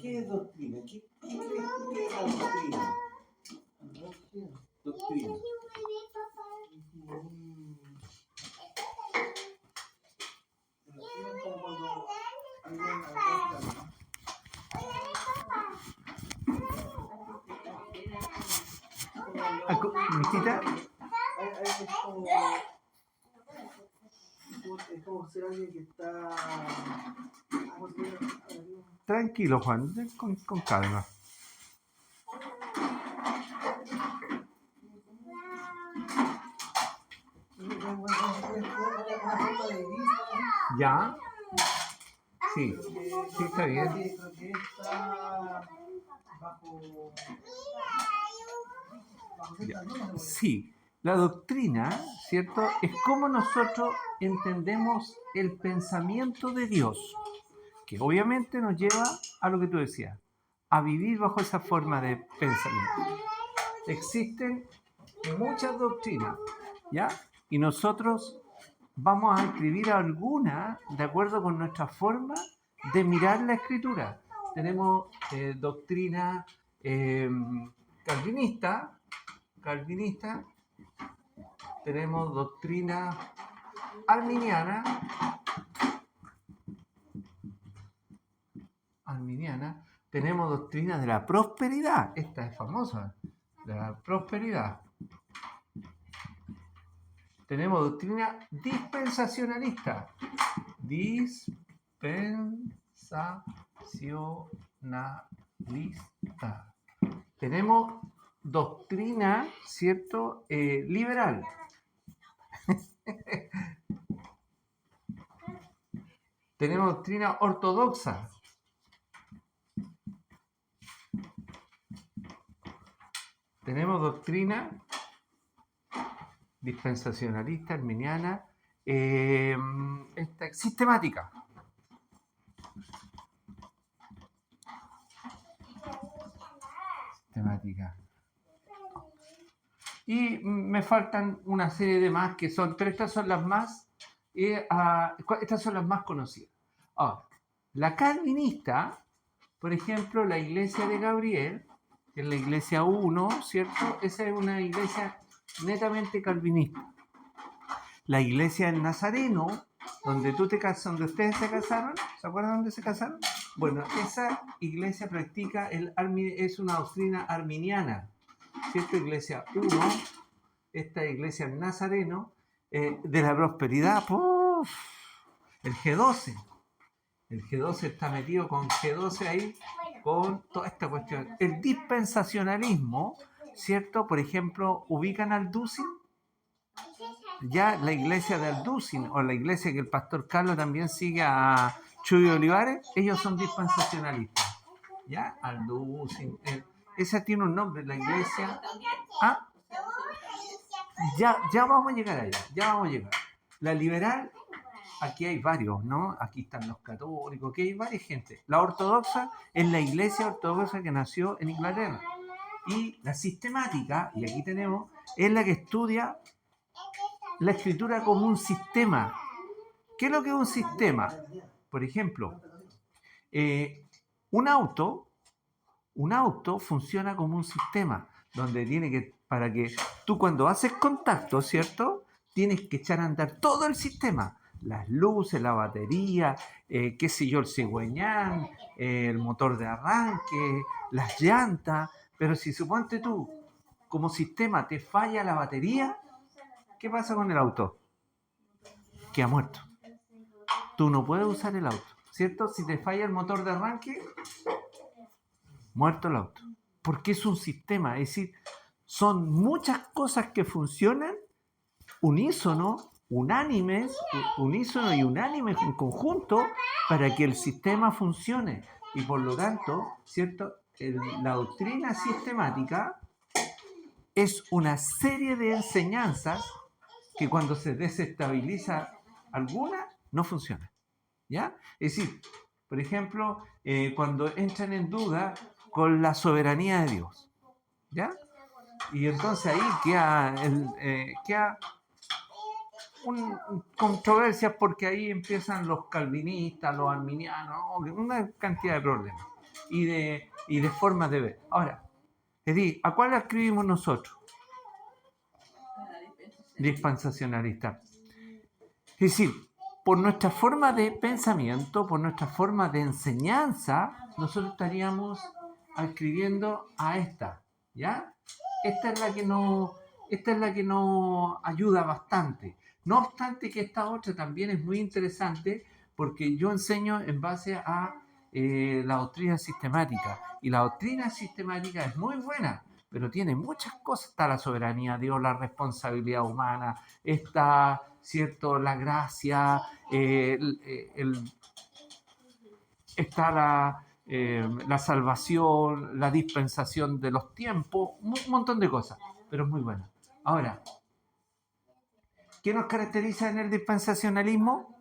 ¿Qué es doctrina? ¿Qué crees tú que es la doctrina? Doctrina. ¿Mijita? Es como ser alguien que está... Tranquilo, Juan, con calma. ¿Ya? Sí, sí, está bien. Ya. Sí, la doctrina, ¿cierto? Es como nosotros entendemos el pensamiento de Dios, que obviamente nos lleva a lo que tú decías, a vivir bajo esa forma de pensamiento. Existen muchas doctrinas, ¿ya? Y nosotros vamos a escribir alguna de acuerdo con nuestra forma de mirar la escritura. Tenemos doctrina calvinista, tenemos doctrina arminiana, tenemos doctrina de la prosperidad, esta es famosa, de la prosperidad. Tenemos doctrina dispensacionalista. Dispensacionalista. Tenemos doctrina, ¿cierto? Liberal. Tenemos doctrina ortodoxa. Tenemos doctrina dispensacionalista, arminiana, sistemática. Y me faltan una serie de más que son, pero estas son las más, estas son las más conocidas. Ahora, la calvinista, por ejemplo, la iglesia de Gabriel, que es la iglesia 1, ¿cierto? Esa es una iglesia netamente calvinista. La iglesia del Nazareno, donde donde ustedes se casaron, ¿se acuerdan dónde se casaron? Bueno, esa iglesia practica es una doctrina arminiana, ¿cierto? Iglesia 1, esta iglesia del Nazareno, de la prosperidad, ¡puf! El G12. El G12 está metido con G12 ahí, con toda esta cuestión. El dispensacionalismo, ¿cierto? Por ejemplo, ubican al Dusin. Ya la iglesia de Alducin o la iglesia que el pastor Carlos también sigue a Chuy Olivares, ellos son dispensacionalistas. ¿Ya? Alducin. Esa tiene un nombre, la iglesia. ¿Ah? Ya vamos a llegar allá, ya vamos a llegar. La liberal, aquí hay varios, ¿no? Aquí están los católicos, aquí hay varias gente. La ortodoxa es la iglesia ortodoxa que nació en Inglaterra. Y la sistemática, y aquí tenemos, es la que estudia la escritura como un sistema. ¿Qué es lo que es un sistema? Por ejemplo, un auto funciona como un sistema, donde para que tú cuando haces contacto, ¿cierto? Tienes que echar a andar todo el sistema. Las luces, la batería, qué sé yo, el cigüeñal, el motor de arranque, las llantas. Pero si suponte tú, como sistema, te falla la batería, ¿qué pasa con el auto? Queda muerto. Tú no puedes usar el auto, ¿cierto? Si te falla el motor de arranque, muerto el auto. Porque es un sistema, es decir, son muchas cosas que funcionan unísono y unánimes en conjunto para que el sistema funcione. Y por lo tanto, ¿cierto? La doctrina sistemática es una serie de enseñanzas que cuando se desestabiliza alguna, no funciona. ¿Ya? Es decir, por ejemplo, cuando entran en duda con la soberanía de Dios. ¿Ya? Y entonces ahí queda controversias porque ahí empiezan los calvinistas, los arminianos, una cantidad de problemas. y de formas de ver. Ahora, Edith, ¿a cuál escribimos nosotros? Dispensacionalista. Es decir, por nuestra forma de pensamiento, por nuestra forma de enseñanza, nosotros estaríamos escribiendo a esta, ¿ya? Esta es la que nos ayuda bastante. No obstante que esta otra también es muy interesante porque yo enseño en base a la doctrina sistemática. Y la doctrina sistemática es muy buena, pero tiene muchas cosas. Está la soberanía de Dios, la responsabilidad humana, está, ¿cierto?, la gracia, está la salvación, la dispensación de los tiempos, un montón de cosas, pero es muy buena. Ahora, ¿qué nos caracteriza en el dispensacionalismo?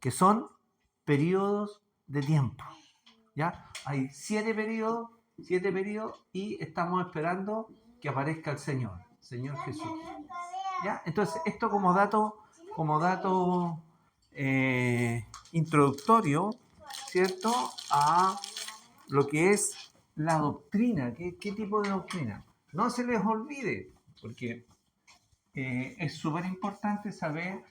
Que son periodos de tiempo, ¿ya? Hay 7 periodos y estamos esperando que aparezca el Señor Jesús, ¿ya? Entonces, esto como dato introductorio, ¿cierto?, a lo que es la doctrina. ¿Qué tipo de doctrina? No se les olvide, porque es súper importante saber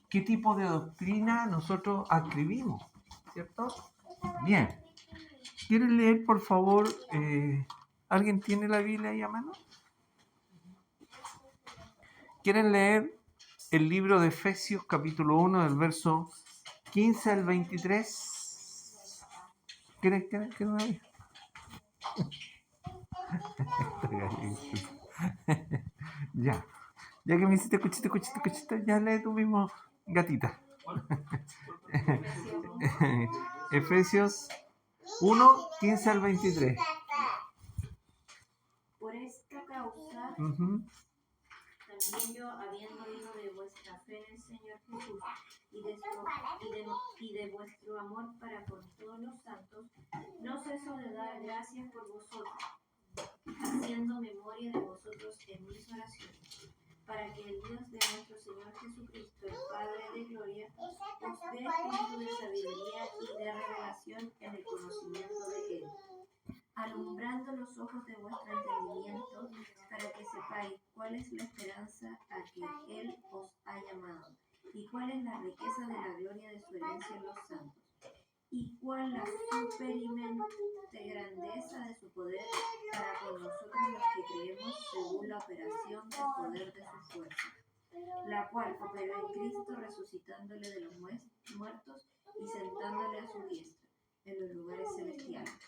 qué tipo de doctrina nosotros escribimos, ¿cierto? Bien. ¿Quieren leer, por favor? ¿Alguien tiene la Biblia ahí a mano? ¿Quieren leer el libro de Efesios, capítulo 1, del verso 15 al 23? ¿Quieren leer? Ya que me hiciste cuchito, ya lee tú mismo, gatita. Efesios 1, 15 al 23. Por esta causa, también yo, habiendo oído de vuestra fe en el Señor Jesús y de vuestro amor para con todos los santos, no ceso de dar gracias por vosotros, haciendo memoria de vosotros en mis oraciones, para que el Dios de nuestro Señor Jesucristo, el Padre de gloria, os dé espíritu de sabiduría y de revelación en el conocimiento de Él, alumbrando los ojos de vuestro entendimiento, para que sepáis cuál es la esperanza a que Él os ha llamado, y cuál es la riqueza de la gloria de su herencia en los santos, y cuál la superimente grandeza de su poder para con nosotros los que creemos, según la operación del poder de su fuerza, la cual operó en Cristo, resucitándole de los muertos y sentándole a su diestra en los lugares celestiales.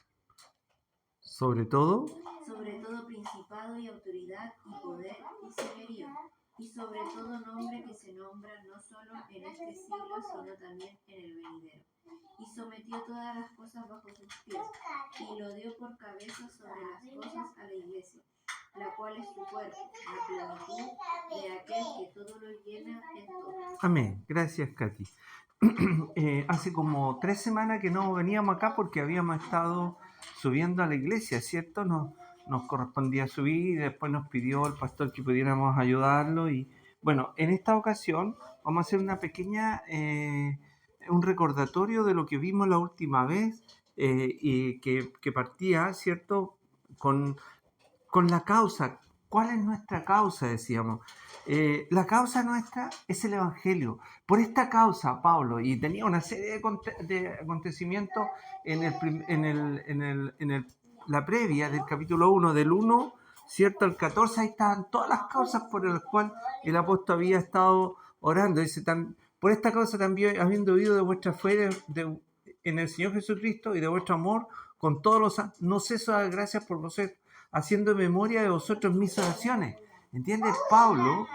Sobre todo principado y autoridad y poder y señorío, y sobre todo nombre que se nombra no solo en este siglo, sino también en el venidero. Y sometió todas las cosas bajo sus pies, y lo dio por cabeza sobre las cosas a la iglesia, la cual es su cuerpo, la plenitud de aquel que todo lo llena en todo. Amén. Gracias, Katy. Hace como 3 semanas que no veníamos acá porque habíamos estado subiendo a la iglesia, ¿cierto? Nos correspondía subir y después nos pidió el pastor que pudiéramos ayudarlo. Y bueno, en esta ocasión vamos a hacer una pequeña, un recordatorio de lo que vimos la última vez y que partía, ¿cierto?, con la causa. ¿Cuál es nuestra causa? Decíamos. La causa nuestra es el Evangelio. Por esta causa, Pablo, y tenía una serie de acontecimientos en la previa del capítulo 1, del 1, ¿cierto?, al 14, ahí estaban todas las causas por las cuales el apóstol había estado orando. Dice, por esta causa también, habiendo oído de vuestra fe en el Señor Jesucristo y de vuestro amor con todos los santos, no ceso de dar gracias por vosotros, haciendo memoria de vosotros mis oraciones. ¿Entiendes? Pablo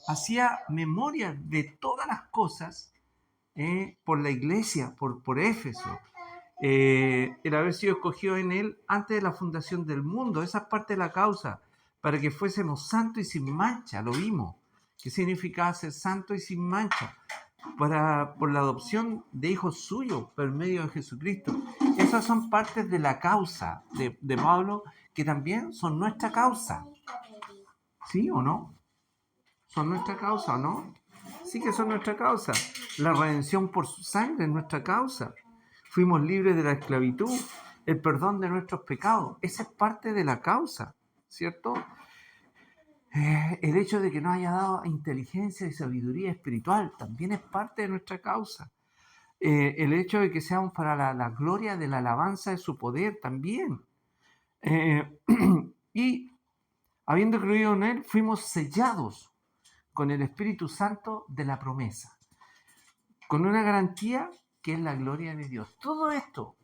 hacía memoria de todas las cosas por la iglesia, por Éfeso. El haber sido escogido en él antes de la fundación del mundo. Esa es parte de la causa, para que fuésemos santos y sin mancha. Lo vimos. ¿Qué significaba ser santo y sin mancha? Por la adopción de hijos suyos por medio de Jesucristo. Esas son partes de la causa de Pablo, que también son nuestra causa. ¿Sí o no? ¿Son nuestra causa o no? Sí que son nuestra causa. La redención por su sangre es nuestra causa. Fuimos libres de la esclavitud. el perdón de nuestros pecados. Esa es parte de la causa, ¿cierto? El hecho de que nos haya dado inteligencia y sabiduría espiritual también es parte de nuestra causa. El hecho de que seamos para la gloria de la alabanza de su poder también. Y habiendo creído en Él, fuimos sellados con el Espíritu Santo de la promesa, con una garantía que es la gloria de Dios. Todo esto,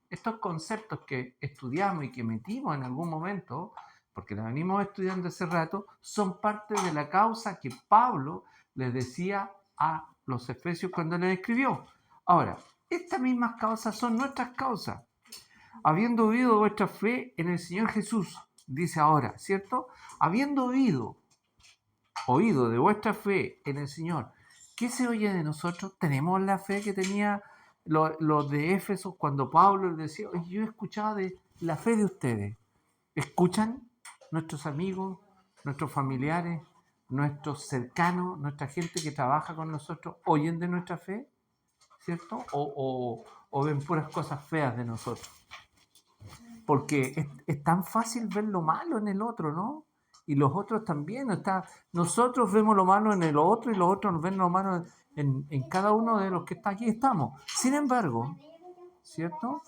estos conceptos que estudiamos y que metimos en algún momento, porque la venimos estudiando hace rato, son parte de la causa que Pablo les decía a los efesios cuando les escribió. Ahora, estas mismas causas son nuestras causas. Habiendo oído vuestra fe en el Señor Jesús, dice ahora, ¿cierto? Habiendo oído de vuestra fe en el Señor, ¿qué se oye de nosotros? ¿Tenemos la fe que tenía los de Éfeso cuando Pablo les decía, oye, yo he escuchado de la fe de ustedes? ¿Escuchan nuestros amigos, nuestros familiares, nuestros cercanos, nuestra gente que trabaja con nosotros, oyen de nuestra fe? ¿Cierto? O ven puras cosas feas de nosotros. Porque es tan fácil ver lo malo en el otro, ¿no? Y los otros también. Nosotros vemos lo malo en el otro y los otros ven lo malo en cada uno de los que está aquí. Estamos. Sin embargo, ¿cierto?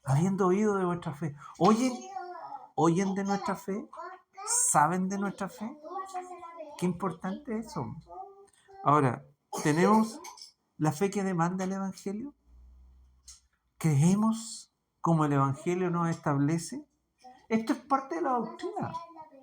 Habiendo oído de vuestra fe, ¿oyen de nuestra fe? ¿Saben de nuestra fe? Qué importante eso. Ahora, ¿tenemos la fe que demanda el Evangelio? ¿Creemos como el Evangelio nos establece? Esto es parte de la doctrina,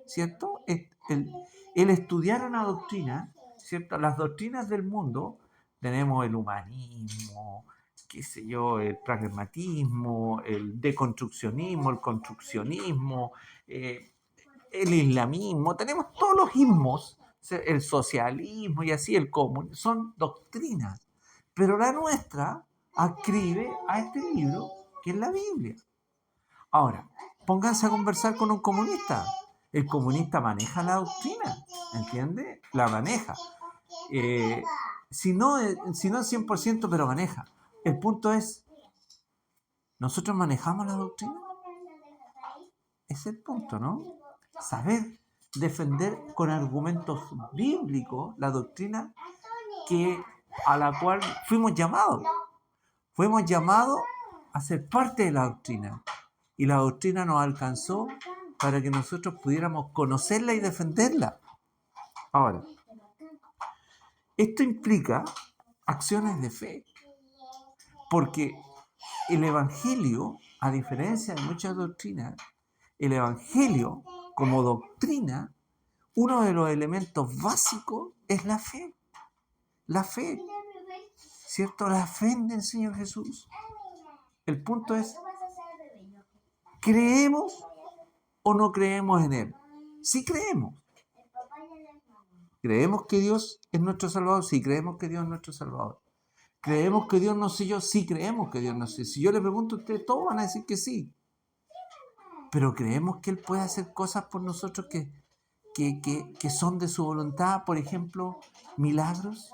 ¿cierto? El estudiar una doctrina, ¿cierto? Las doctrinas del mundo, tenemos el humanismo, qué sé yo, el pragmatismo, el deconstruccionismo, el construccionismo, el islamismo, tenemos todos los ismos, el socialismo y así el comunismo, son doctrinas. Pero la nuestra adscribe a este libro que es la Biblia. Ahora, pónganse a conversar con un comunista. El comunista maneja la doctrina, ¿entiende? La maneja. Si no 100%, pero maneja. El punto es, ¿nosotros manejamos la doctrina? Es el punto, ¿no? Saber defender con argumentos bíblicos la doctrina a la cual fuimos llamados. Fuimos llamados a ser parte de la doctrina. Y la doctrina nos alcanzó para que nosotros pudiéramos conocerla y defenderla. Ahora, esto implica acciones de fe. Porque el Evangelio, a diferencia de muchas doctrinas, el Evangelio como doctrina, uno de los elementos básicos es la fe. La fe, ¿cierto? La fe en el Señor Jesús. El punto es, ¿creemos o no creemos en Él? Sí creemos. ¿Creemos que Dios es nuestro Salvador? Sí, creemos que Dios es nuestro Salvador. ¿Creemos que Dios nos selló? Sí, creemos que Dios nos selló. Si yo le pregunto a ustedes, todos van a decir que sí. Pero ¿creemos que Él puede hacer cosas por nosotros que son de su voluntad? Por ejemplo, milagros.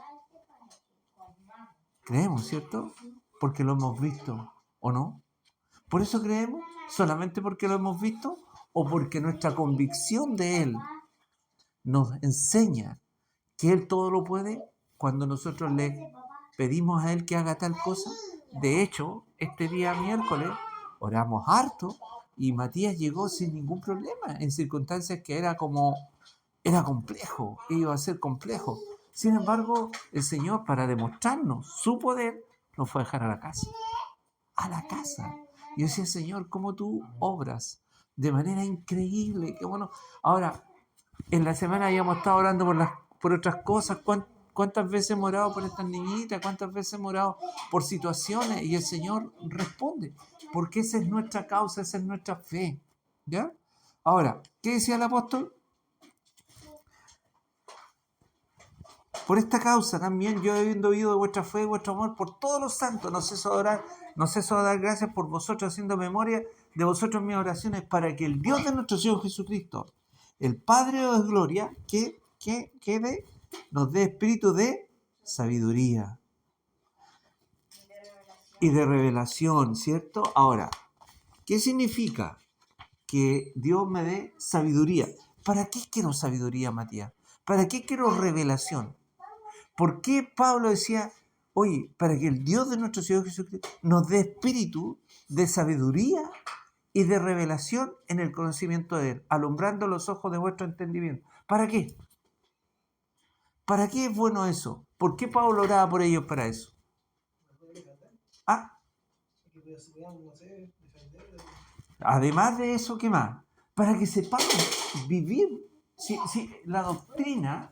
Creemos, ¿cierto? Porque lo hemos visto, ¿o no? ¿Por eso creemos? ¿Solamente porque lo hemos visto? ¿O porque nuestra convicción de Él nos enseña que Él todo lo puede cuando nosotros le pedimos a Él que haga tal cosa? De hecho, este día miércoles oramos harto y Matías llegó sin ningún problema, en circunstancias que era complejo, iba a ser complejo. Sin embargo, el Señor, para demostrarnos su poder, nos fue a dejar a la casa. A la casa. Y yo decía, Señor, ¿cómo tú obras de manera increíble? Qué bueno. Ahora, en la semana habíamos estado orando por otras cosas. ¿Cuántas veces hemos orado por estas niñitas? ¿Cuántas veces hemos orado por situaciones? Y el Señor responde. Porque esa es nuestra causa, esa es nuestra fe. ¿Ya? Ahora, ¿qué decía el apóstol? Por esta causa también, yo habiendo oído de vuestra fe y vuestro amor por todos los santos, no ceso de dar gracias por vosotros, haciendo memoria de vosotros en mis oraciones, para que el Dios de nuestro Señor Jesucristo, el Padre de gloria, nos dé espíritu de sabiduría y de revelación, ¿cierto? Ahora, ¿qué significa? Que Dios me dé sabiduría. ¿Para qué quiero sabiduría, Matías? ¿Para qué quiero revelación? ¿Por qué Pablo decía, oye, para que el Dios de nuestro Señor Jesucristo nos dé espíritu de sabiduría y de revelación en el conocimiento de Él, alumbrando los ojos de vuestro entendimiento? ¿Para qué? ¿Para qué es bueno eso? ¿Por qué Pablo oraba por ellos para eso? Ah, además de eso, ¿qué más? Para que sepamos vivir. Si la doctrina,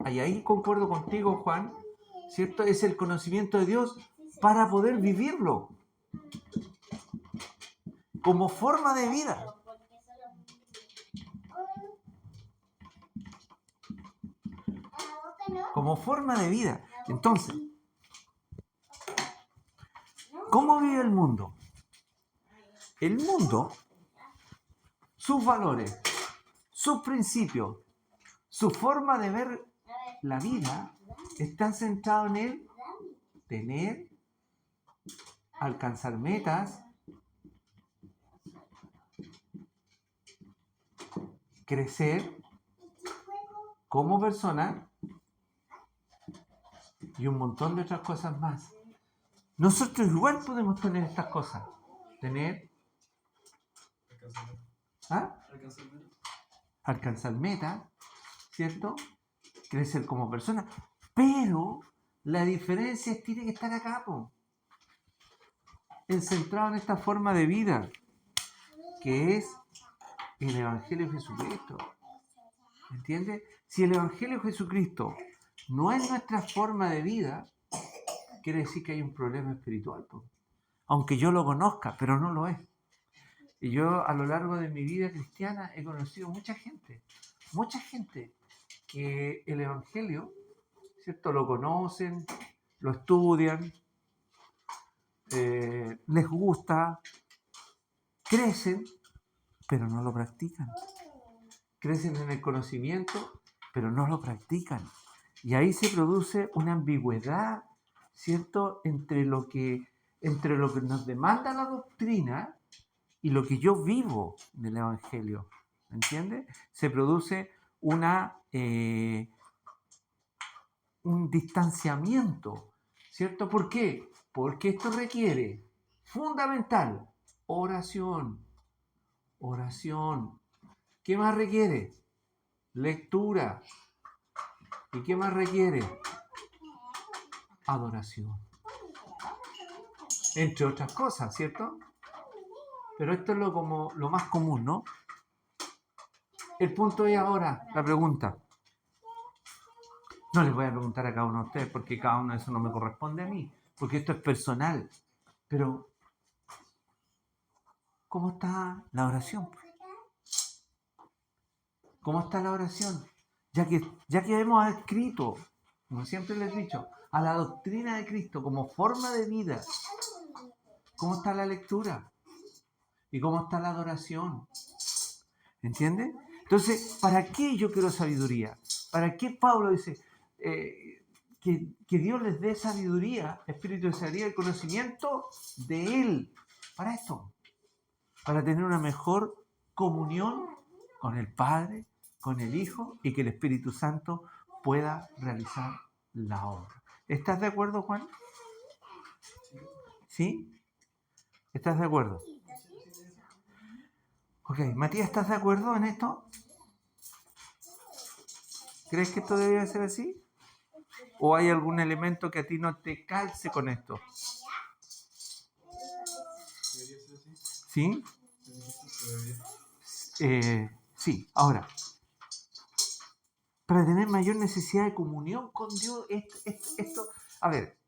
y ahí concuerdo contigo, Juan, ¿cierto? Es el conocimiento de Dios para poder vivirlo como forma de vida. Como forma de vida. Entonces, ¿cómo vive el mundo? El mundo, sus valores, sus principios, su forma de ver la vida está centrado en el tener, alcanzar metas, crecer como persona y un montón de otras cosas más. Nosotros igual podemos tener estas cosas. Tener, alcanzar metas, ¿cierto? Crecer como persona. Pero la diferencia es que tiene que estar acá, centrado en esta forma de vida, que es el Evangelio de Jesucristo. ¿Entiendes? Si el Evangelio de Jesucristo no es nuestra forma de vida, quiere decir que hay un problema espiritual, aunque yo lo conozca, pero no lo es. Y yo a lo largo de mi vida cristiana he conocido mucha gente que el Evangelio, ¿cierto? Lo conocen, lo estudian, les gusta, crecen, pero no lo practican. Crecen en el conocimiento, pero no lo practican. Y ahí se produce una ambigüedad, ¿cierto? Entre lo que nos demanda la doctrina y lo que yo vivo del Evangelio. ¿Entiendes? Se produce un distanciamiento, ¿cierto? ¿Por qué? Porque esto requiere, fundamental, oración. ¿Qué más requiere? Lectura. ¿Y qué más requiere? Adoración. Entre otras cosas, ¿cierto? Pero esto es lo más común, ¿no? El punto es ahora, la pregunta. No les voy a preguntar a cada uno de ustedes porque cada uno de eso no me corresponde a mí, porque esto es personal. Pero, ¿cómo está la oración? ¿Cómo está la oración? Ya que hemos adscrito, como siempre les he dicho, a la doctrina de Cristo como forma de vida, ¿cómo está la lectura? ¿Y cómo está la adoración? ¿Entiendes? Entonces, ¿para qué yo quiero sabiduría? ¿Para qué Pablo dice que Dios les dé sabiduría, espíritu de sabiduría y conocimiento de Él? Para esto, para tener una mejor comunión con el Padre, con el Hijo y que el Espíritu Santo pueda realizar la obra. ¿Estás de acuerdo, Juan? ¿Sí? ¿Estás de acuerdo? Ok, Matías, ¿estás de acuerdo en esto? ¿Crees que esto debería ser así? ¿O hay algún elemento que a ti no te calce con esto? ¿Sí? Sí, ahora, para tener mayor necesidad de comunión con Dios, esto, a ver,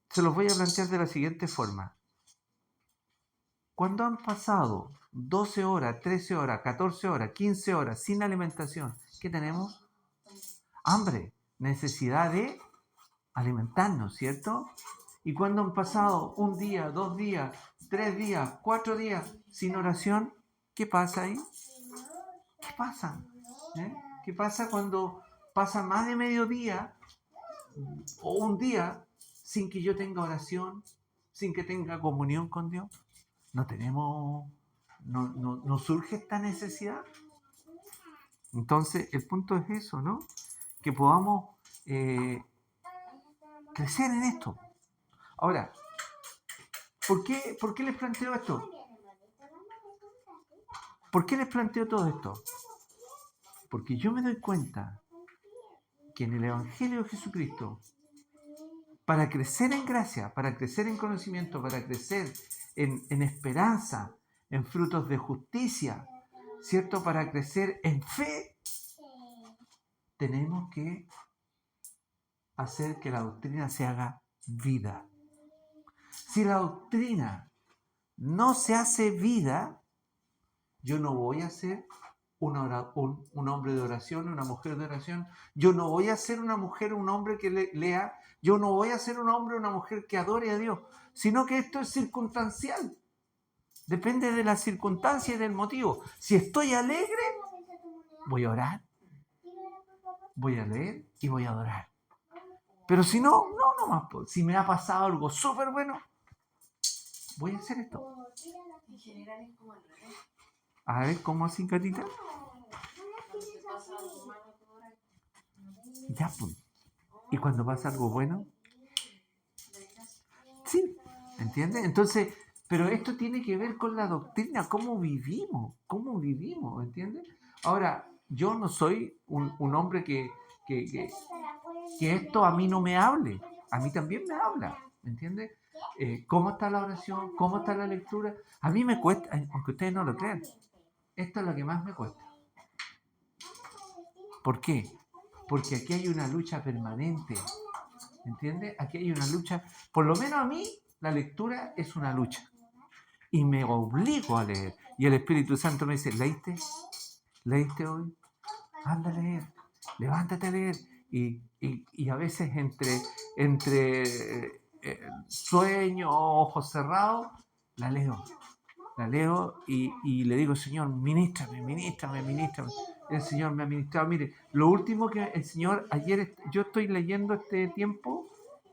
se los voy a plantear de la siguiente forma. Cuando han pasado 12 horas, 13 horas, 14 horas, 15 horas sin alimentación, ¿qué tenemos? Hambre, necesidad de alimentarnos, ¿cierto? Y cuando han pasado un día, 2 días, 3 días, 4 días sin oración, ¿qué pasa ahí? ¿Qué pasa? ¿Qué pasa cuando pasa más de mediodía o un día sin que yo tenga oración, sin que tenga comunión con Dios. No surge esta necesidad. Entonces, el punto es eso, ¿no? Que podamos crecer en esto. Ahora, ¿por qué les planteo esto? ¿Por qué les planteo todo esto? Porque yo me doy cuenta que en el Evangelio de Jesucristo, para crecer en gracia, para crecer en conocimiento, para crecer en esperanza, en frutos de justicia, ¿cierto? Para crecer en fe, tenemos que hacer que la doctrina se haga vida. Si la doctrina no se hace vida, yo no voy a ser un hombre de oración, una mujer de oración. Yo no voy a ser una mujer, un hombre que lea. Yo no voy a ser un hombre o una mujer que adore a Dios, sino que esto es circunstancial. Depende de la circunstancia y del motivo. Si estoy alegre, voy a orar, voy a leer y voy a adorar. Pero si no más. Si me ha pasado algo súper bueno, voy a hacer esto. En general es como al revés. A ver, ¿cómo así, Catita? Cuando te pasa algo malo, tú oras. Ya, pues. ¿Y cuando pasa algo bueno? Sí, ¿entiendes? Entonces, pero esto tiene que ver con la doctrina, cómo vivimos, ¿entiendes? Ahora, yo no soy un hombre que esto a mí no me hable, a mí también me habla, ¿entiendes? ¿Cómo está la oración? ¿Cómo está la lectura? A mí me cuesta, aunque ustedes no lo crean, esto es lo que más me cuesta. ¿Por qué? Porque aquí hay una lucha permanente, ¿entiendes? Aquí hay una lucha, por lo menos a mí, la lectura es una lucha. Y me obligo a leer. Y el Espíritu Santo me dice, ¿leíste? ¿Leíste hoy? Anda a leer, levántate a leer. Y a veces entre sueño, ojos cerrados, la leo y le digo, Señor, ministrame. El Señor me ha ministrado. Mire, lo último que el Señor, yo estoy leyendo este tiempo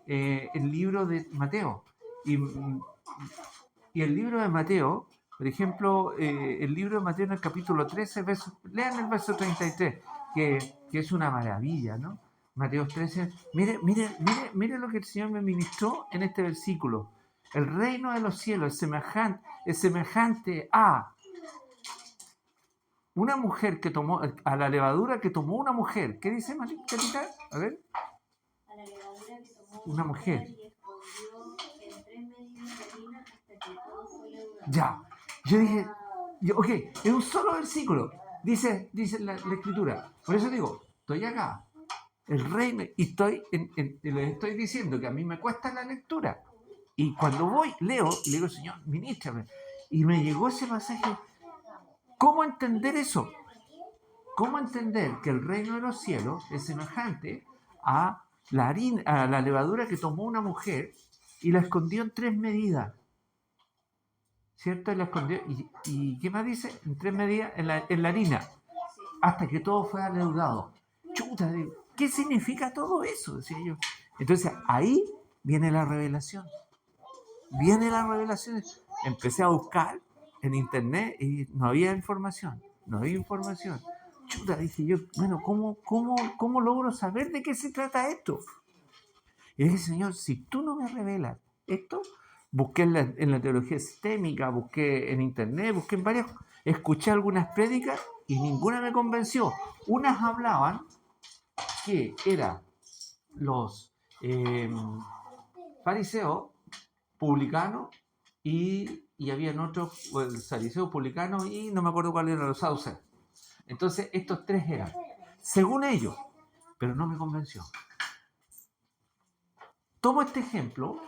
el libro de Mateo. Y el libro de Mateo, por ejemplo, el libro de Mateo en el capítulo 13, lean el verso 33, que es una maravilla, ¿no? Mateo 13, mire lo que el Señor me ministró en este versículo. El reino de los cielos es semejante a una mujer que tomó, a la levadura que tomó una mujer. ¿Qué dice, Catita? A ver. A la levadura que tomó Una mujer. y escondió en 3 medidas de harina hasta que todo fue leudado. Ya. Yo dije, ok, es un solo versículo. Dice la escritura. Por eso digo, estoy acá. El reino, y les estoy diciendo que a mí me cuesta la lectura. Y cuando leo, le digo, Señor, ministrame. Y me llegó ese pasaje. ¿Cómo entender eso? ¿Cómo entender que el reino de los cielos es semejante a la levadura que tomó una mujer y la escondió en 3 medidas? ¿Cierto? Y la escondió. ¿Y qué más dice? En 3 medidas en la harina. Hasta que todo fue leudado. Chuta, ¿qué significa todo eso? Decía yo. Entonces ahí viene la revelación. Empecé a buscar en internet y no había información. Chuta, dije yo, bueno, ¿cómo logro saber de qué se trata esto? Y dije, Señor, si tú no me revelas esto, busqué en la teología sistémica, busqué en internet, busqué en varias, escuché algunas prédicas y ninguna me convenció. Unas hablaban que eran los fariseos, publicanos, y habían otros, los fariseos, publicanos, y no me acuerdo cuál eran los saduceos. Entonces, estos 3 eran, según ellos, pero no me convenció. Tomo este ejemplo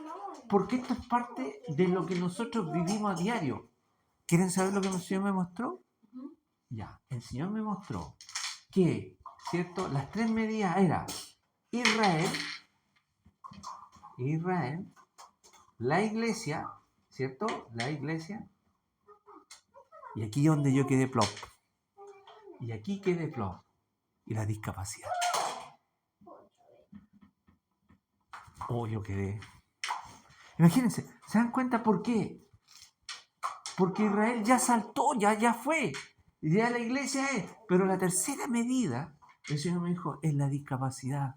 porque esto es parte de lo que nosotros vivimos a diario. ¿Quieren saber lo que el Señor me mostró? Ya, el Señor me mostró que, ¿cierto? Las 3 medidas eran Israel, la iglesia, ¿cierto? La iglesia. Y aquí es donde yo quedé plop. Y aquí quedé plop. Y la discapacidad. Oh, yo quedé. Imagínense, ¿se dan cuenta por qué? Porque Israel ya saltó, ya fue. Ya la iglesia es. Pero la tercera medida, el Señor me dijo, es la discapacidad.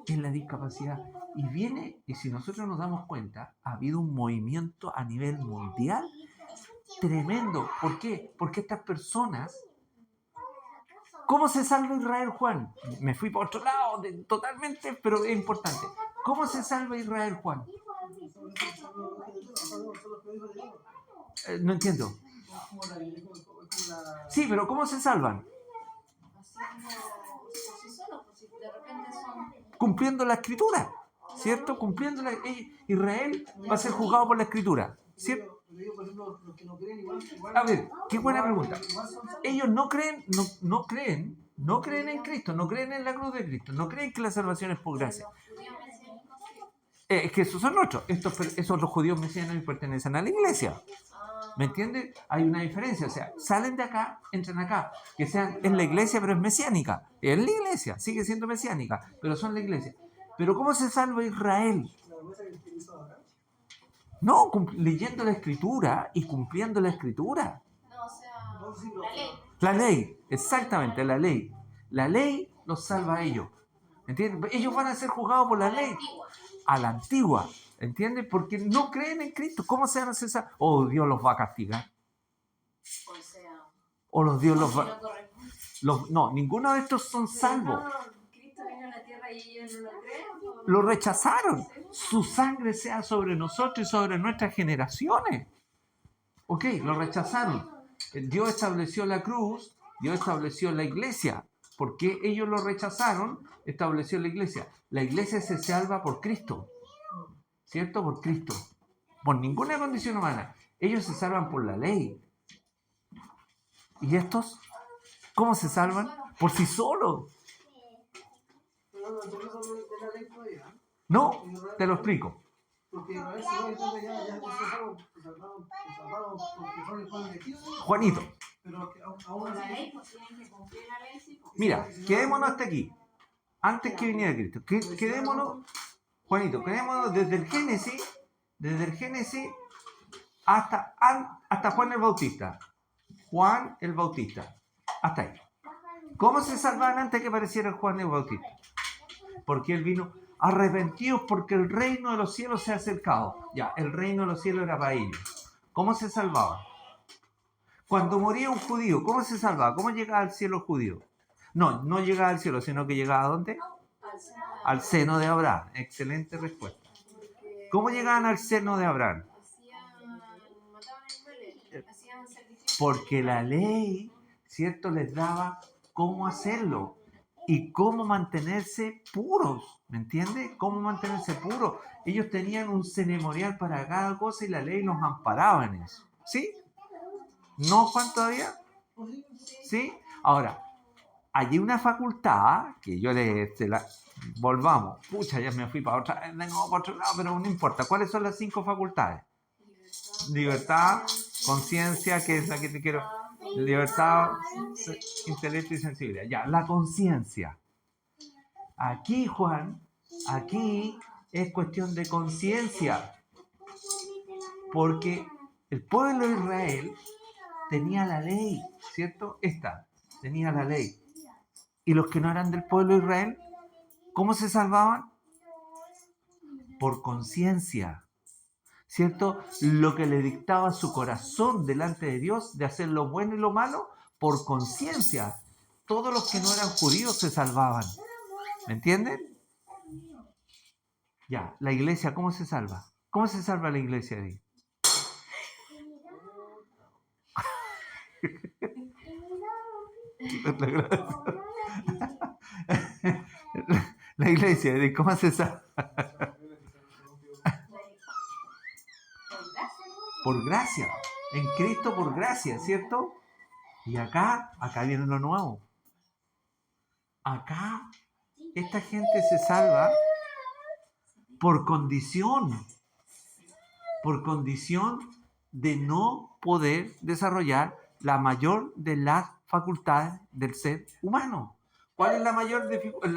Es la discapacidad. Y viene, y si nosotros nos damos cuenta, ha habido un movimiento a nivel mundial tremendo. ¿Por qué? Porque estas personas... ¿Cómo se salva Israel, Juan? Me fui por otro lado, totalmente, pero es importante. ¿Cómo se salva Israel, Juan? No entiendo. Sí, pero ¿cómo se salvan? Cumpliendo la escritura, ¿cierto? Israel va a ser juzgado por la escritura, ¿cierto? A ver, qué buena pregunta. Ellos no creen en Cristo, no creen en la cruz de Cristo, no creen que la salvación es por gracia. Es que esos son otros. Esos los judíos mesiánicos pertenecen a la iglesia. ¿Me entiendes? Hay una diferencia. O sea, salen de acá, entran acá. Que sean en la iglesia, pero es mesiánica. Es la iglesia, sigue siendo mesiánica, pero son la iglesia. Pero ¿cómo se salva Israel? No, leyendo la escritura y cumpliendo la escritura. No, o sea, la ley. La ley, exactamente, la ley. La ley los salva a ellos. ¿Entiendes? Ellos van a ser juzgados por la ley. A la antigua. ¿Entiendes? Porque no creen en Cristo. ¿Cómo se van a hacer esa? O Dios los va a castigar. O sea, O los Dios los va... No, ninguno de estos son salvos. Cristo vino a la tierra y ellos no lo creen. Lo rechazaron. Su sangre sea sobre nosotros y sobre nuestras generaciones. Ok, lo rechazaron. Dios estableció la cruz, Dios estableció la iglesia. ¿Por qué ellos lo rechazaron? Estableció la iglesia. La iglesia se salva por Cristo. ¿Cierto? Por Cristo. Por ninguna condición humana. Ellos se salvan por la ley. ¿Y estos? ¿Cómo se salvan? Por sí solos. No, te lo explico. Juanito. Mira, quedémonos hasta aquí. Antes que viniera Cristo. Quedémonos, Juanito, quedémonos desde el Génesis hasta Juan el Bautista. Juan el Bautista. Hasta ahí. ¿Cómo se salvaban antes que apareciera Juan el Bautista? Porque él vino arrepentidos porque el reino de los cielos se ha acercado. Ya, el reino de los cielos era para ellos. ¿Cómo se salvaban? Cuando moría un judío, ¿cómo se salvaba? ¿Cómo llegaba al cielo el judío? No llegaba al cielo, sino que llegaba ¿a dónde? Al seno de Abraham. Excelente respuesta. ¿Cómo llegaban al seno de Abraham? Porque la ley, ¿cierto?, les daba cómo hacerlo y cómo mantenerse puros, ¿me entiendes? Cómo mantenerse puros. Ellos tenían un ceremonial para cada cosa y la ley los amparaba en eso. ¿Sí? ¿No, Juan, todavía? ¿Sí? Ahora, hay una facultad que yo volvamos. Pucha, ya me fui para otro lado, pero no importa. ¿Cuáles son las 5 facultades? Libertad, conciencia, que es la que te quiero... Libertad, intelecto y sensibilidad. Ya, la conciencia. Aquí, Juan, aquí es cuestión de conciencia. Porque el pueblo de Israel tenía la ley, ¿cierto? Tenía la ley. Y los que no eran del pueblo de Israel, ¿cómo se salvaban? Por conciencia, ¿cierto? Lo que le dictaba su corazón delante de Dios de hacer lo bueno y lo malo, por conciencia. Todos los que no eran judíos se salvaban. ¿Me entienden? Ya, la iglesia, ¿cómo se salva? ¿Cómo se salva la iglesia ahí? La iglesia, ¿cómo se salva? Por gracia, en Cristo por gracia, ¿cierto? Y acá viene lo nuevo. Acá, esta gente se salva por condición de no poder desarrollar la mayor de las facultades del ser humano. ¿Cuál es la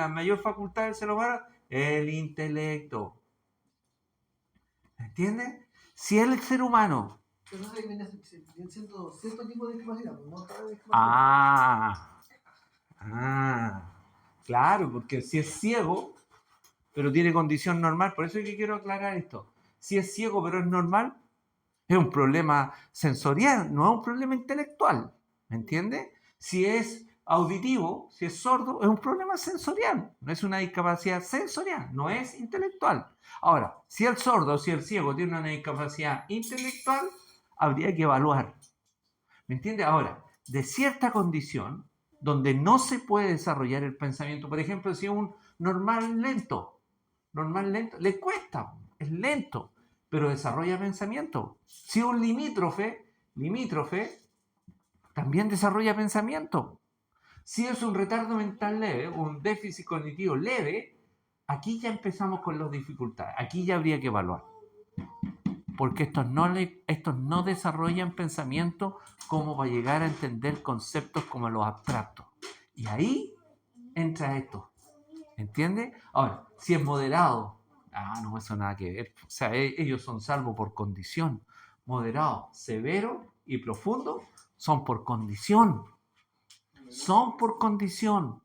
mayor facultad del ser humano? el intelecto. ¿Entiendes? Si el ser humano... Pero no sé, viene siendo cierto tipo de discapacidad, pues, no cada discapacidad. Claro, porque si es ciego, pero tiene condición normal, por eso es que quiero aclarar esto. Si es ciego, pero es normal, es un problema sensorial, no es un problema intelectual. ¿Me entiendes? Si es auditivo, si es sordo, es un problema sensorial, no es una discapacidad sensorial, no es intelectual. Ahora, si el sordo o si el ciego tiene una discapacidad intelectual, habría que evaluar. ¿Me entiendes? Ahora, de cierta condición, donde no se puede desarrollar el pensamiento, por ejemplo, si es un normal lento, le cuesta, es lento, pero desarrolla pensamiento. Si es un limítrofe, también desarrolla pensamiento. Si es un retardo mental leve, un déficit cognitivo leve, aquí ya empezamos con las dificultades, aquí ya habría que evaluar. Porque estos no desarrollan pensamiento como para llegar a entender conceptos como los abstractos. Y ahí entra esto. ¿Entiendes? Ahora, si es moderado, no, eso nada que ver. O sea, ellos son salvos por condición. Moderado, severo y profundo son por condición. Son por condición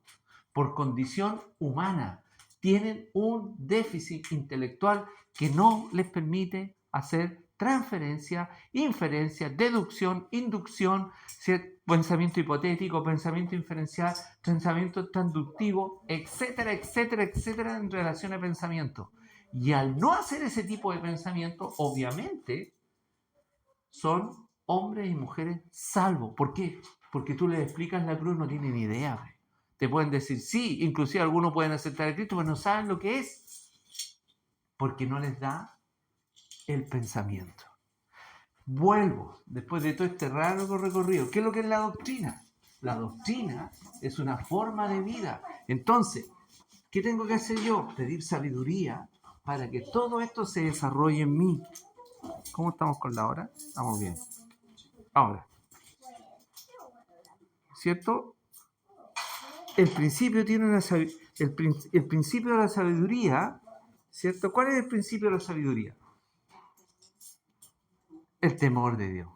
humana. Tienen un déficit intelectual que no les permite hacer transferencia, inferencia, deducción, inducción, pensamiento hipotético, pensamiento inferencial, pensamiento transductivo, etcétera, etcétera, etcétera, en relación a pensamiento. Y al no hacer ese tipo de pensamiento, obviamente, son hombres y mujeres salvos. ¿Por qué? Porque tú les explicas la cruz, no tienen idea. Te pueden decir sí, inclusive algunos pueden aceptar a Cristo, pero no saben lo que es, porque no les da el pensamiento. Vuelvo, después de todo este raro recorrido, ¿qué es lo que es la doctrina? La doctrina es una forma de vida. Entonces, ¿qué tengo que hacer yo? Pedir sabiduría para que todo esto se desarrolle en mí. ¿Cómo estamos con la hora? Estamos bien. Ahora, ¿cierto? El principio tiene el principio de la sabiduría, ¿cierto? ¿Cuál es el principio de la sabiduría? El temor de Dios,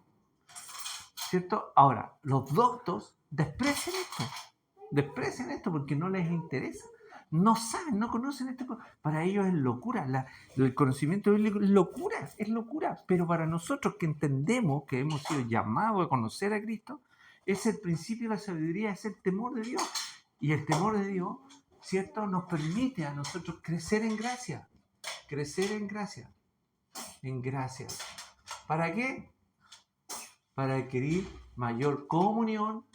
¿cierto? Ahora, los doctos desprecian esto porque no les interesa. No saben, no conocen esto. Para ellos es locura. El conocimiento bíblico es locura. Pero para nosotros que entendemos que hemos sido llamados a conocer a Cristo, es el principio de la sabiduría, es el temor de Dios. Y el temor de Dios, ¿cierto? Nos permite a nosotros crecer en gracia. Crecer en gracia. En gracia. ¿Para qué? Para adquirir mayor comunión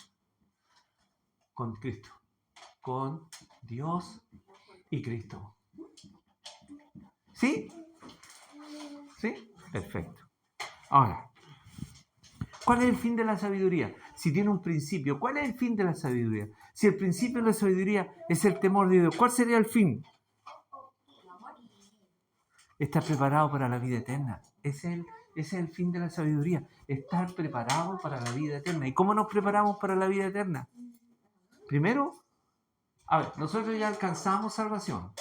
con Cristo, con Dios y Cristo. ¿Sí? ¿Sí? Perfecto. Ahora, ¿cuál es el fin de la sabiduría? Si tiene un principio, ¿cuál es el fin de la sabiduría? Si el principio de la sabiduría es el temor de Dios, ¿cuál sería el fin? Estar preparado para la vida eterna. Ese es el fin de la sabiduría. Estar preparado para la vida eterna. ¿Y cómo nos preparamos para la vida eterna? Primero, nosotros ya alcanzamos salvación.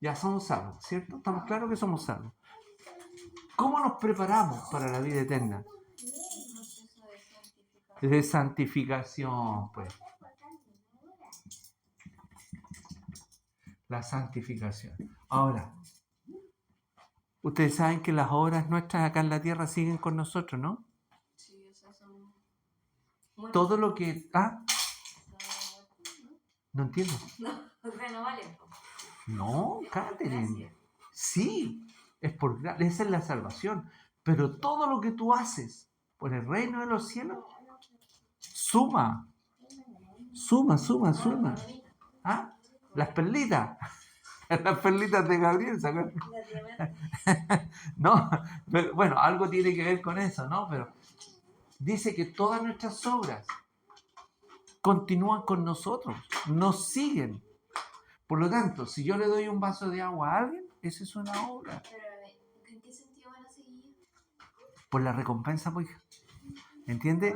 Ya somos salvos, ¿cierto? Estamos claros que somos salvos. ¿Cómo nos preparamos para la vida eterna? De santificación, pues. La santificación. Ahora, ustedes saben que las obras nuestras acá en la tierra siguen con nosotros, ¿no? Sí, esas son... Bueno, todo lo que... No entiendo. no, o sea, no valen. No, Catherine. Gracias. Sí, esa es la salvación. Pero todo lo que tú haces por el reino de los cielos, suma. ¿Ah? Las perlitas. Las perlitas de Gabriel, ¿se acuerdan? No, pero, bueno, algo tiene que ver con eso, ¿no? Pero dice que todas nuestras obras continúan con nosotros, nos siguen. Por lo tanto, si yo le doy un vaso de agua a alguien, esa es una obra. Pero, ¿en qué sentido van a seguir? Por la recompensa, pues, hija. ¿Entiendes?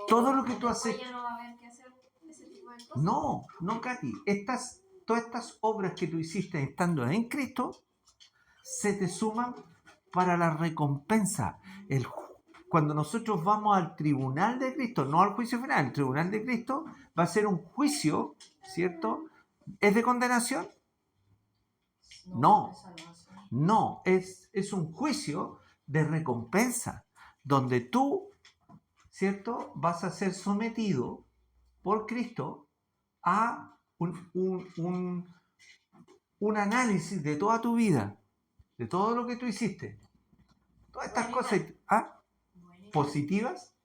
Todo lo que tú haces... ¿Ya no va a haber que hacer ese tipo de cosas? No, Katy. todas estas obras que tú hiciste estando en Cristo, se te suman para la recompensa. Cuando nosotros vamos al tribunal de Cristo, no al juicio final, el tribunal de Cristo va a ser un juicio, ¿cierto? ¿Es de condenación? No, no, es un juicio de recompensa, donde tú, ¿cierto? Vas a ser sometido por Cristo a un análisis de toda tu vida, de todo lo que tú hiciste. Todas estas cosas positivas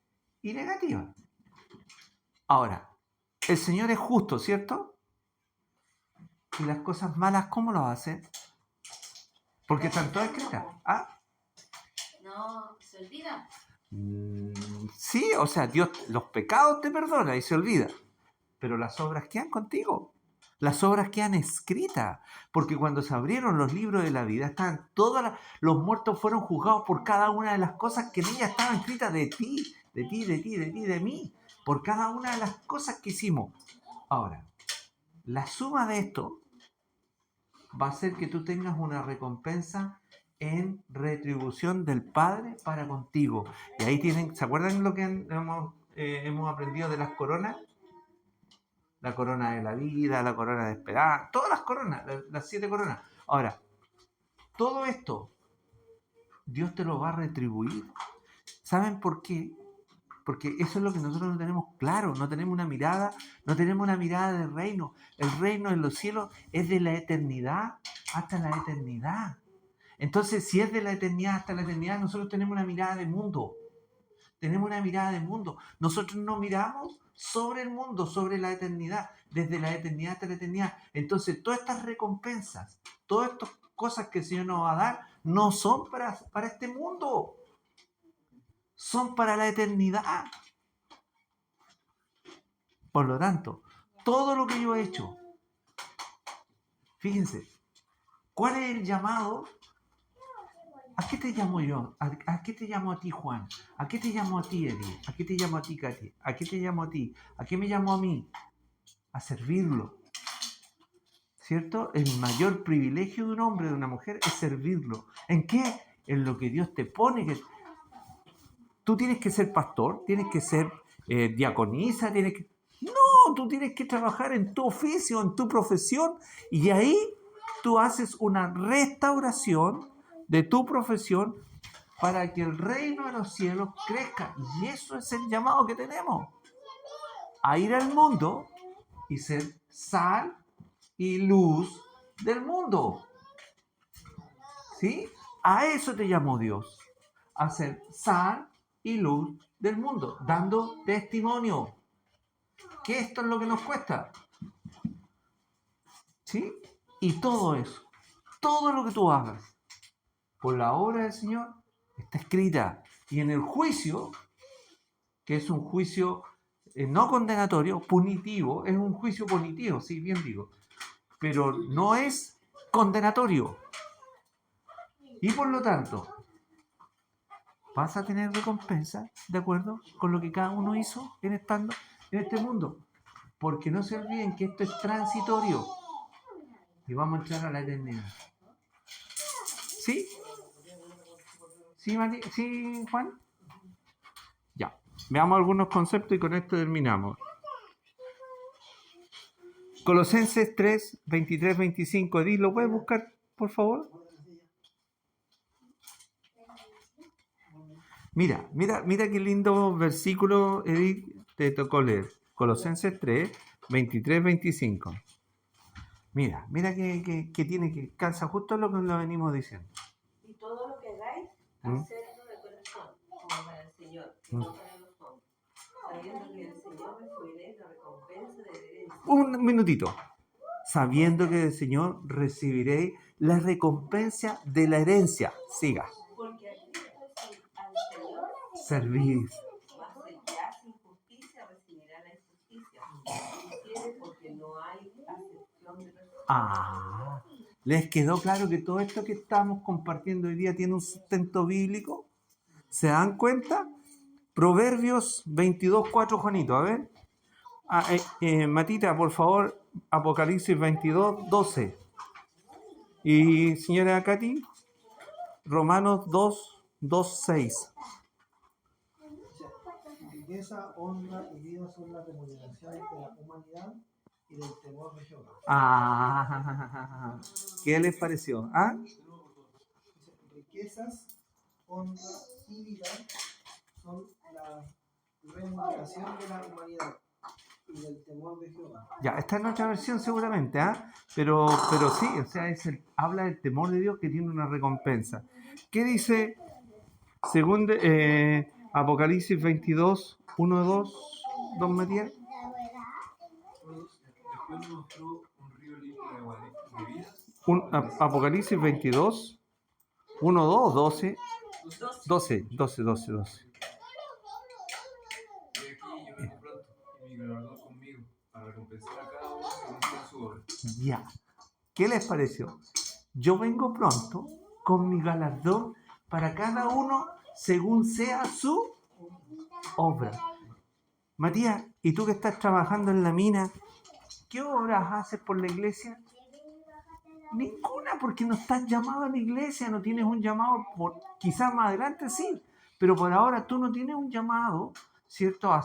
y negativas. Ahora, el Señor es justo, ¿cierto? Y las cosas malas, ¿cómo lo hace? Porque están todas escritas. No, se olvida. Sí, o sea, Dios los pecados te perdona y se olvida. Pero las obras quedan contigo. Las obras quedan escritas. Porque cuando se abrieron los libros de la vida, estaban los muertos fueron juzgados por cada una de las cosas que en ellas estaban escritas de ti, de mí. Por cada una de las cosas que hicimos. Ahora, la suma de esto va a ser que tú tengas una recompensa en retribución del Padre para contigo. Y ahí tienen, ¿se acuerdan lo que hemos aprendido de las coronas? La corona de la vida, la corona de esperanza, todas las coronas, las 7 coronas. Ahora, todo esto, Dios te lo va a retribuir. ¿Saben por qué? Porque eso es lo que nosotros no tenemos claro, no tenemos una mirada del reino. El reino en los cielos es de la eternidad hasta la eternidad. Entonces, si es de la eternidad hasta la eternidad, nosotros tenemos una mirada de mundo. Tenemos una mirada de mundo. Nosotros no miramos sobre el mundo, sobre la eternidad, desde la eternidad hasta la eternidad. Entonces, todas estas recompensas, todas estas cosas que el Señor nos va a dar, no son para este mundo. Son para la eternidad. Por lo tanto, todo lo que yo he hecho, fíjense, ¿cuál es el llamado? ¿A qué te llamo yo? ¿A qué te llamo a ti, Juan? ¿A qué te llamo a ti, Eddie? ¿A qué te llamo a ti, Katy? ¿A qué te llamo a ti? ¿A qué me llamo a mí? A servirlo. ¿Cierto? El mayor privilegio de un hombre, de una mujer, es servirlo. ¿En qué? En lo que Dios te pone. Tú tienes que ser pastor, tienes que ser diaconisa, No, tú tienes que trabajar en tu oficio, en tu profesión, y ahí tú haces una restauración de tu profesión para que el reino de los cielos crezca. Y eso es el llamado que tenemos. A ir al mundo y ser sal y luz del mundo. ¿Sí? A eso te llamó Dios. A ser sal y luz del mundo, dando testimonio. Que esto es lo que nos cuesta. ¿Sí? Y todo eso, todo lo que tú hagas por la obra del Señor, está escrita. Y en el juicio, que es un juicio no condenatorio, punitivo, es un juicio punitivo, sí, bien digo, pero no es condenatorio. Y por lo tanto, vas a tener recompensa de acuerdo con lo que cada uno hizo estando en este mundo. Porque no se olviden que esto es transitorio. Y vamos a entrar a la eternidad. ¿Sí? ¿Sí, Juan? Ya. Veamos algunos conceptos y con esto terminamos. Colosenses 3, 23, 25. Edith, ¿lo puedes buscar, por favor? Mira qué lindo versículo, Edith, te tocó leer. Colosenses 3, 23, 25. Mira que tiene que calza justo lo que lo venimos diciendo. Y todo lo que hagáis, hacedlo de corazón, como para el Señor, y no para los hombres, sabiendo que del Señor recibiréis la recompensa de herencia. Un minutito. Sabiendo que del Señor recibiréis la recompensa de la herencia. Siga. Porque a Cristo al Señor Servís. mas el que hace injusticia recibirá la injusticia. Y quiere porque no hay acepción de personas. ¿Les quedó claro que todo esto que estamos compartiendo hoy día tiene un sustento bíblico? ¿Se dan cuenta? Proverbios 22:4, Juanito, a ver. Matita, por favor, Apocalipsis 22, 12. Y señora Katy, Romanos 2, 2, 6. Riqueza, honra y vida son las remuneraciones de la humanidad y del temor de Jehová. Ah, ¿qué les pareció? ¿Ah? Dice, riquezas, honra y vida son la remuneración de la humanidad y del temor de Jehová. Ya, esta es nuestra versión seguramente, ¿ah? Pero sí, o sea, habla del temor de Dios que tiene una recompensa. ¿Qué dice según Apocalipsis 22, 1, 2, don Matías? Después me mostró un río limpio de agua de vida. Apocalipsis 22, 1, 2, 12. 12. Y aquí yo vengo pronto, y mi galardón conmigo, para recompensar a cada uno según sea su obra. Ya. ¿Qué les pareció? Yo vengo pronto con mi galardón para cada uno según sea su obra. Matías, ¿y tú que estás trabajando en la mina, qué obras haces por la iglesia? Ninguna, porque no estás llamado a la iglesia, no tienes un llamado, quizás más adelante sí, pero por ahora tú no tienes un llamado, ¿cierto? A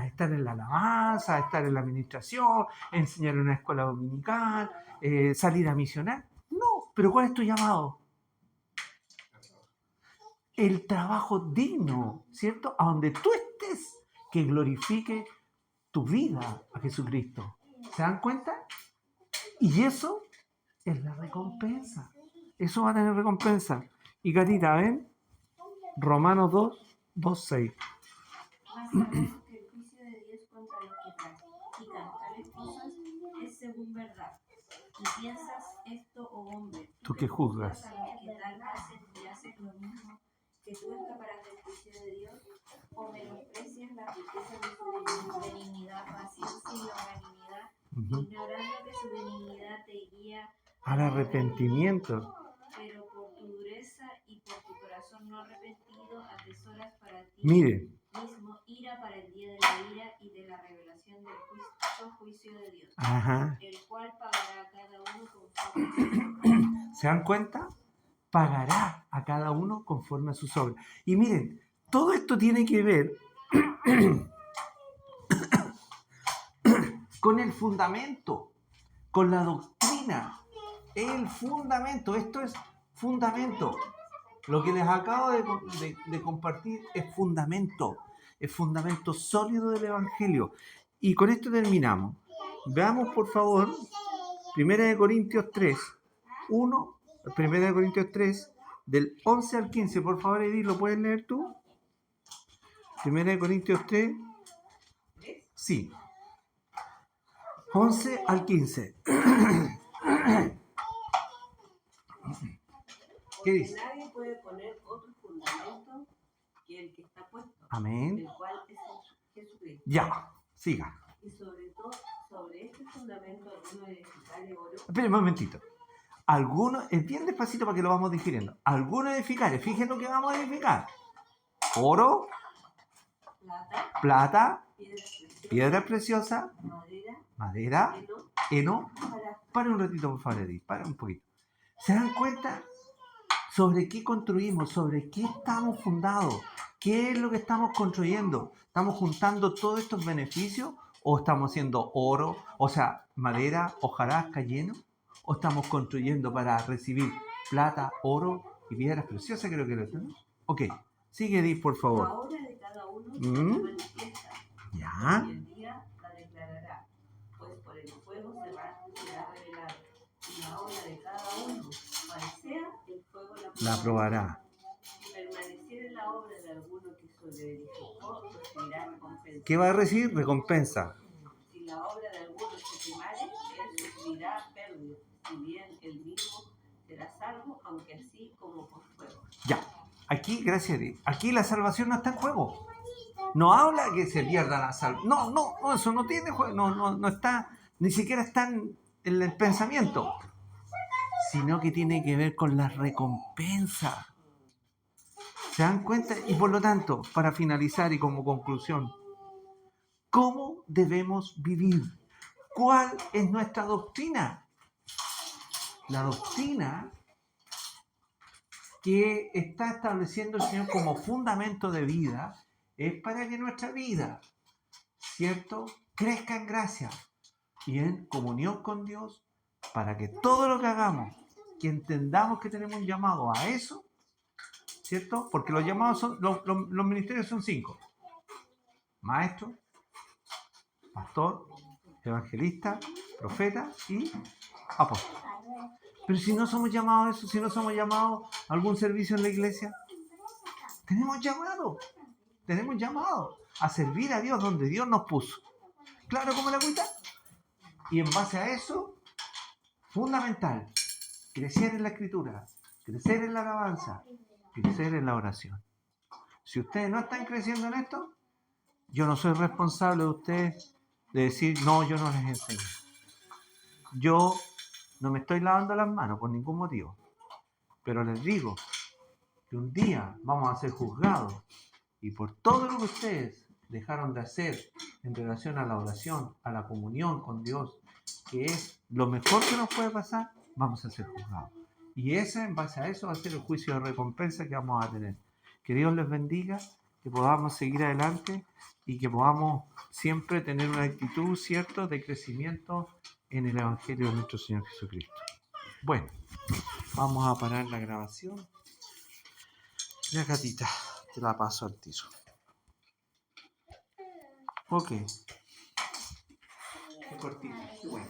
estar en la alabanza, a estar en la administración, enseñar en una escuela dominical, salir a misionar. No, pero ¿cuál es tu llamado? El trabajo digno, ¿cierto? A donde tú estés, que glorifique tu vida a Jesucristo. ¿Se dan cuenta? Y eso es la recompensa. Eso va a tener recompensa. Y Catita, ¿ven? Romanos 2, 2, 6. Mas sabemos que el juicio de Dios contra los que practican tales cosas es según verdad. ¿Y piensas esto, oh hombre? ¿Tú qué juzgas? A los que tal hacen y hacen lo mismo, que tú escaparás del juicio de Dios, o menosprecias la riqueza de su benignidad, paciencia y longanimidad, ignorando que su benignidad te guía Al arrepentimiento. pero por tu dureza y por tu corazón no arrepentido atesoras para ti Mire, mismo ira para el día de la ira y de la revelación del juicio de Dios, ajá. el cual pagará a cada uno conforme a sus obras. ¿Se dan cuenta? Pagará a cada uno conforme a sus obras. Y miren, todo esto tiene que ver con el fundamento, con la doctrina. El fundamento, esto es fundamento. Lo que les acabo de compartir es fundamento sólido del Evangelio. Y con esto terminamos. Veamos, por favor, 1 Corintios 3, 1, 1 Corintios 3, del 11 al 15. Por favor, Edith, ¿lo puedes leer tú? 1 Corintios 3, sí. 11 al 15. ¿Qué dice? Nadie puede poner otro fundamento que el que está puesto, Amén. el cual es Jesucristo. Ya, siga. Y sobre todo, sobre este fundamento alguno edificare oro. Esperen un momentito. Algunos, es bien despacito para que lo vamos digiriendo. Algunos edificares, fíjense lo que vamos a edificar. Oro, plata, piedra preciosa, madera, heno. Para un ratito, por favor, Edith, para un poquito. ¿Se dan cuenta sobre qué construimos? ¿Sobre qué estamos fundados? ¿Qué es lo que estamos construyendo? ¿Estamos juntando todos estos beneficios? ¿O estamos haciendo oro, o sea, madera, hojarasca lleno? ¿O estamos construyendo para recibir plata, oro y piedras preciosas? Creo que lo tenemos. Ok, sigue, Edith, por La favor. obra de cada uno será manifiesta, Ya. y el día la declarará, pues por el fuego será revelada. Y la obra de cada uno, cual sea, el fuego La probará. Si permaneciere la obra de alguno que sobreedificó, recibirá recompensa. ¿Qué va a recibir? Recompensa. Si la obra de alguno se quemare, él sufrirá pérdida, si bien él mismo será salvo, aunque así como por fuego. Ya. Aquí, gracias a Dios, aquí la salvación no está en juego. No habla que se pierda la salvación. No, eso no tiene juego. No está, ni siquiera está en el pensamiento. Sino que tiene que ver con la recompensa. ¿Se dan cuenta? Y por lo tanto, para finalizar y como conclusión, ¿cómo debemos vivir? ¿Cuál es nuestra doctrina? La doctrina que está estableciendo el Señor como fundamento de vida es para que nuestra vida, ¿cierto?, crezca en gracia y en comunión con Dios, para que todo lo que hagamos, que entendamos que tenemos un llamado a eso, ¿cierto? Porque los llamados son, los ministerios son 5: maestro, pastor, evangelista, profeta y apóstol. Pero si no somos llamados a eso, si no somos llamados a algún servicio en la iglesia, tenemos llamado a servir a Dios donde Dios nos puso. Claro como la agüita. Y en base a eso, fundamental, crecer en la escritura, crecer en la alabanza, crecer en la oración. Si ustedes no están creciendo en esto, yo no soy responsable de ustedes de decir, no, yo no les enseño. Yo no me estoy lavando las manos por ningún motivo. Pero les digo que un día vamos a ser juzgados y por todo lo que ustedes dejaron de hacer en relación a la oración, a la comunión con Dios, que es lo mejor que nos puede pasar, vamos a ser juzgados. Y en base a eso va a ser el juicio de recompensa que vamos a tener. Que Dios les bendiga, que podamos seguir adelante y que podamos siempre tener una actitud, ¿cierto?, de crecimiento en el Evangelio de nuestro Señor Jesucristo. Bueno, vamos a parar la grabación. Ya, gatita, te la paso al tiro. Ok. Qué cortita, qué bueno.